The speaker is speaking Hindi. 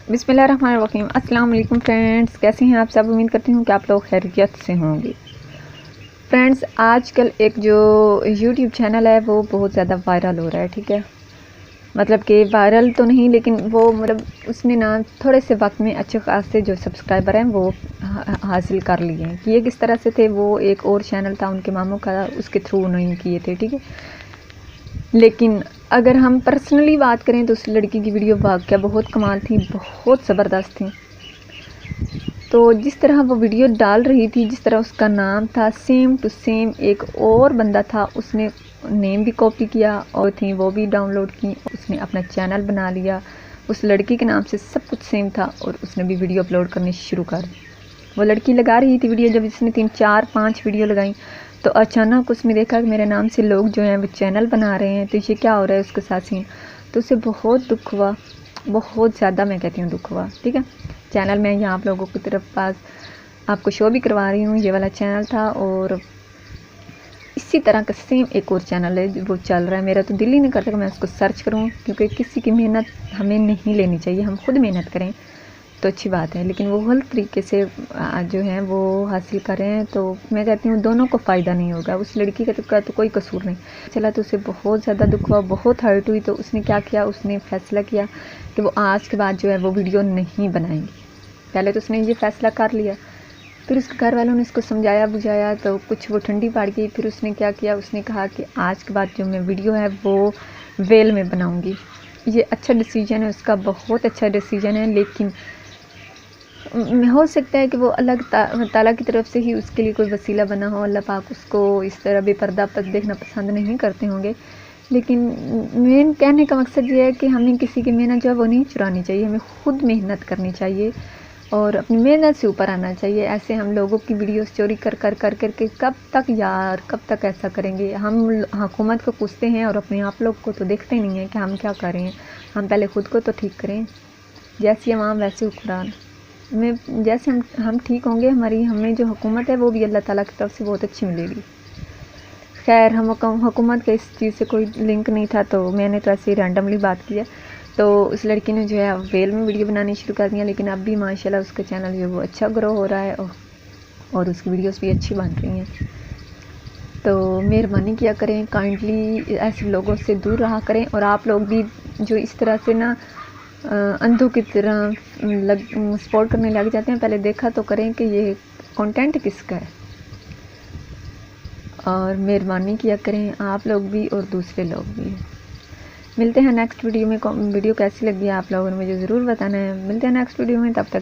बिस्मिल्लाहिर्रहमानिर्रहीम। अस्सलाम वालेकुम फ्रेंड्स, कैसे हैं आप सब। उम्मीद करती हूँ कि आप लोग खैरियत से होंगे। फ्रेंड्स, आजकल एक जो यूट्यूब चैनल है वो बहुत ज़्यादा वायरल हो रहा है। ठीक है, मतलब कि वायरल तो नहीं, लेकिन वो मतलब उसने ना थोड़े से वक्त में अच्छे खासे जो सब्सक्राइबर हैं वो हासिल कर लिए हैं। ये किस तरह से थे, वो एक और चैनल था उनके मामों का, उसके थ्रू नहीं किए थे। ठीक है, लेकिन अगर हम पर्सनली बात करें तो उस लड़की की वीडियो वाक़या बहुत कमाल थी, बहुत ज़बरदस्त थी। तो जिस तरह वो वीडियो डाल रही थी, जिस तरह उसका नाम था, सेम टू सेम एक और बंदा था, उसने नेम भी कॉपी किया और थी वो भी डाउनलोड की, उसने अपना चैनल बना लिया। उस लड़की के नाम से सब कुछ सेम था और उसने भी वीडियो अपलोड करनी शुरू कर दी। वो लड़की लगा रही थी वीडियो, जब इसने 3 4 5 वीडियो लगाई तो अचानक उसने देखा कि मेरे नाम से लोग जो हैं वो चैनल बना रहे हैं, तो ये क्या हो रहा है उसके साथ सीन। तो उसे बहुत दुख हुआ, बहुत ज़्यादा मैं कहती हूँ दुख हुआ। ठीक है, चैनल मैं यहाँ आप लोगों की तरफ पास आपको शो भी करवा रही हूँ, ये वाला चैनल था। और इसी तरह का सेम एक और चैनल है वो चल रहा है। मेरा तो दिल ही नहीं करता कि मैं उसको सर्च करूँ, क्योंकि किसी की मेहनत हमें नहीं लेनी चाहिए। हम खुद मेहनत करें तो अच्छी बात है, लेकिन वो गलत तरीके से जो है वो हासिल करें तो मैं कहती हूँ दोनों को फ़ायदा नहीं होगा। उस लड़की का तो कोई कसूर नहीं चला, तो उसे बहुत ज़्यादा दुख हुआ, बहुत हर्ट हुई। तो उसने क्या किया, उसने फ़ैसला किया कि वो आज के बाद जो है वो वीडियो नहीं बनाएंगी। पहले तो उसने ये फ़ैसला कर लिया, फिर उसके घर वालों ने उसको समझाया बुझाया तो कुछ वो ठंडी पड़ गई। फिर उसने क्या किया, उसने कहा कि आज के बाद जो मैं वीडियो है वो वेल में बनाऊँगी। ये अच्छा डिसीजन है उसका, बहुत अच्छा डिसीजन है, लेकिन हो सकता है कि वो अल्लाह ताला की तरफ से ही उसके लिए कोई वसीला बना हो। अल्लाह पाक उसको इस तरह बेपर्दा पर देखना पसंद नहीं करते होंगे। लेकिन मेन कहने का मकसद ये है कि हमें किसी की मेहनत जो है वो नहीं चुरानी चाहिए, हमें खुद मेहनत करनी चाहिए और अपनी मेहनत से ऊपर आना चाहिए। ऐसे हम लोगों की वीडियोस चोरी कर कर कर कर के कब तक यार, कब तक ऐसा करेंगे। हम हुकूमत को पूछते हैं और अपने आप लोग को तो देखते नहीं हैं कि हम क्या कर रहे हैं। हम पहले खुद को तो ठीक करें। जैसी आवाम वैसे हुक्मरान में, जैसे हम ठीक होंगे, हमें जो हुकूमत है वो भी अल्लाह ताला की तरफ से बहुत अच्छी मिलेगी। खैर, हम हुकूमत का इस चीज़ से कोई लिंक नहीं था, तो मैंने तो ऐसे ही रैंडमली बात की है। तो उस लड़की ने जो है वेल में वीडियो बनानी शुरू कर दिया, लेकिन अब भी माशाल्लाह उसका चैनल जो है वो अच्छा ग्रो हो रहा है और उसकी वीडियोस भी अच्छी बन रही हैं। तो मेहरबानी किया करें, काइंडली ऐसे लोगों से दूर रहा करें। और आप लोग भी जो इस तरह से ना अंधों की तरह सपोर्ट करने लग जाते हैं, पहले देखा तो करें कि ये कंटेंट किसका है। और मेहरबानी किया करें आप लोग भी और दूसरे लोग भी। मिलते हैं नेक्स्ट वीडियो में। वीडियो कैसी लगी आप लोगों ने मुझे ज़रूर बताना है। मिलते हैं नेक्स्ट वीडियो में, तब तक